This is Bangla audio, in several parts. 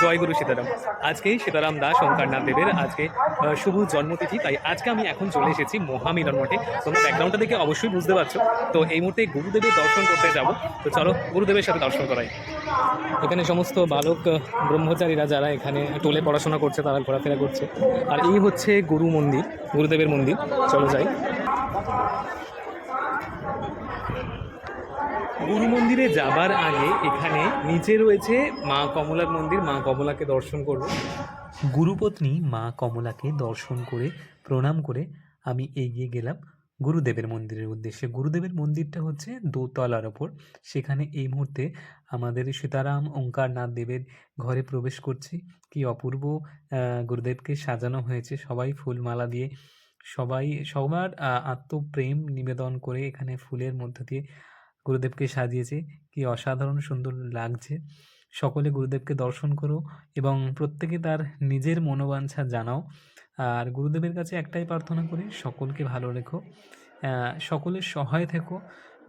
জয়গুরু সীতারাম। আজকেই সীতারাম দাস ওঙ্কারনাথ দেবের আজকে শুভ জন্মতিথি, তাই আজকে আমি এখন চলে এসেছি মহামিলন মঠে। তোমরা ব্যাকগ্রাউন্ডটা দেখে অবশ্যই বুঝতে পারছো। তো এই মুহূর্তে গুরুদেবের দর্শন করতে যাব। তো চলো গুরুদেবের সাথে দর্শন করাই। এখানে সমস্ত বালক ব্রহ্মচারীরা যারা এখানে টোলে পড়াশোনা করছে তারা ঘোরাফেরা করছে। আর এই হচ্ছে গুরু মন্দির, গুরুদেবের মন্দির। চলো যাই। গুরু মন্দিরে যাবার আগে এখানে নিচে রয়েছে মা কমলার মন্দির, মা কমলাকে দর্শন করব। গুরুপত্নী মা কমলাকে দর্শন করে প্রণাম করে আমি এগিয়ে গেলাম গুরুদেবের মন্দিরের উদ্দেশ্যে। গুরুদেবের মন্দিরটা হচ্ছে দোতলার ওপর। সেখানে এই মুহূর্তে আমাদের সীতারাম ওঙ্কারনাথ দেবের ঘরে প্রবেশ করছি। কি অপূর্ব গুরুদেবকে সাজানো হয়েছে, সবাই ফুলমালা দিয়ে, সবাই সবার আত্মপ্রেম নিবেদন করে এখানে ফুলের মধ্য দিয়ে গুরুদেবকে সাজিয়েছে। কি অসাধারণ সুন্দর লাগছে। সকলে গুরুদেবকে দর্শন করো এবং প্রত্যেকে তার নিজের মনোবাঞ্ছা জানাও। আর গুরুদেবের কাছে একটাই প্রার্থনা করি, সকলকে ভালো রেখো, সকলের সহায় থেকো,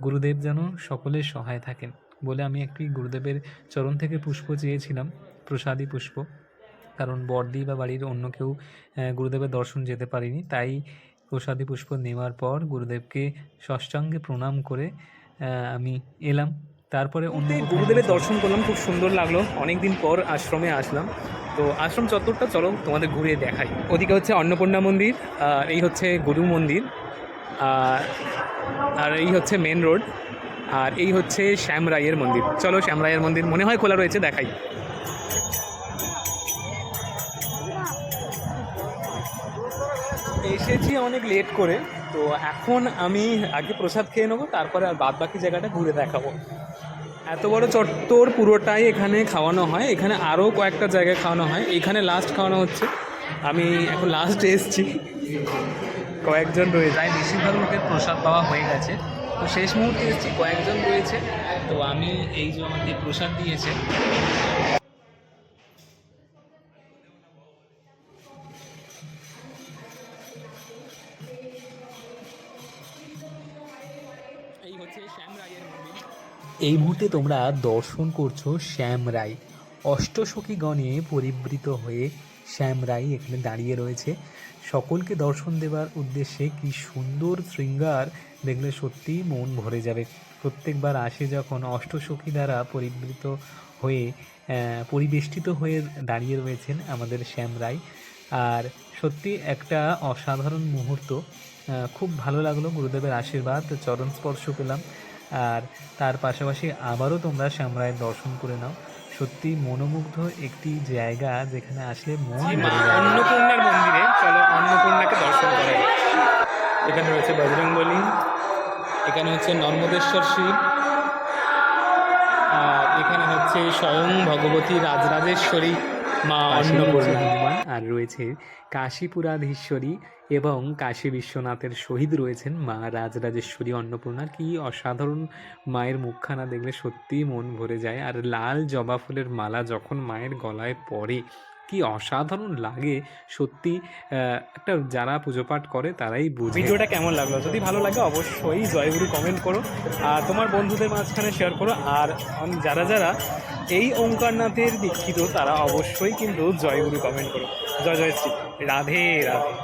গুরুদেব যেন সকলের সহায় থাকেন বলে আমি একটি গুরুদেবের চরণ থেকে পুষ্প চেয়েছিলাম, প্রসাদী পুষ্প। কারণ বড়দি বা বাড়ির অন্য কেউ গুরুদেবের দর্শন যেতে পারিনি, তাই প্রসাদী পুষ্প নেওয়ার পর গুরুদেবকে ষষ্ঠাঙ্গে প্রণাম করে আমি এলাম। তারপরে অন্য গুরুদেবের দর্শন করলাম, খুব সুন্দর লাগলো। অনেকদিন পর আশ্রমে আসলাম। তো আশ্রম চত্বরটা চলো তোমাদের ঘুরিয়ে দেখাই। ওদিকে হচ্ছে অন্নপূর্ণা মন্দির, আর এই হচ্ছে গুরু মন্দির, আর এই হচ্ছে মেন রোড, আর এই হচ্ছে শ্যাম রায়ের মন্দির। চলো শ্যাম রায়ের মন্দির মনে হয় খোলা রয়েছে, দেখাই। এসেছি অনেক লেট করে, তো এখন আমি আগে প্রসাদ খেয়ে নেবো, তারপরে আর বাদ বাকি জায়গাটা ঘুরে দেখাবো। এত বড় চত্বর পুরোটাই এখানে খাওয়ানো হয়, এখানে আরও কয়েকটা জায়গায় খাওয়ানো হয়, এখানে লাস্ট খাওয়ানো হচ্ছে। আমি এখন লাস্ট এসেছি, কয়েকজন রয়ে যায়, বেশিরভাগ লোকের প্রসাদ পাওয়া হয়ে গেছে। তো শেষ মুহূর্তে এসেছি, কয়েকজন রয়েছে। তো আমি এই যে আমাকে প্রসাদ দিয়েছে, এই হচ্ছে শ্যাম রায়ের মন্দির। এই মুহূর্তে তোমরা দর্শন করছো শ্যাম রায়। অষ্টসখীগণে পরিবৃত হয়ে শ্যাম রায় এখানে দাঁড়িয়ে রয়েছে সকলকে দর্শন দেওয়ার উদ্দেশ্যে। কি সুন্দর শৃঙ্গার, দেখলে সত্যিই মন ভরে যাবে। প্রত্যেকবার আসে যখন অষ্টসখী দ্বারা পরিবৃত হয়ে পরিবেষ্টিত হয়ে দাঁড়িয়ে রয়েছেন আমাদের শ্যাম রায়। আর সত্যি একটা অসাধারণ মুহূর্ত, খুব ভালো লাগলো। গুরুদেবের আশীর্বাদ, চরণ স্পর্শ পেলাম। আর তার পাশাপাশি আবারও তোমরা শ্যাম রায়ের দর্শন করে নাও। সত্যি মনোমুগ্ধ একটি জায়গা, যেখানে আসলে মন অন্নপূর্ণার মন্দিরে। চলো অন্নপূর্ণাকে দর্শন করাই। এখানে রয়েছে বজরংবলী, এখানে হচ্ছে নর্মদেশ্বর শিব, আর এখানে হচ্ছে স্বয়ং ভগবতী রাজরাজেশ্বরী মা অন্নপূর্ণা, আর রয়েছে কাশীপুরাধীশ্বরী এবং কাশী বিশ্বনাথের শহীদ রয়েছেন মা রাজরাজেশ্বরী অন্নপূর্ণা। কি অসাধারণ মায়ের মুখখানা দেখলে সত্যিই মন ভরে যায়। আর লাল জবা ফুলের মালা যখন মায়ের গলায় পড়ে, কি অসাধারণ লাগে সত্যি। একটা যারা পুজো পাঠ করে তারাই বুঝে। ভিডিওটা কেমন লাগলো? যদি ভালো লাগে অবশ্যই জয়গুরু কমেন্ট করো, আর তোমার বন্ধুদের মাঝখানে শেয়ার করো। আর যারা যারা এই ওঙ্কারনাথের দীক্ষিত তারা অবশ্যই কিন্তু জয়গুরু কমেন্ট করো। জয় জয় শ্রী রাধে রাধে।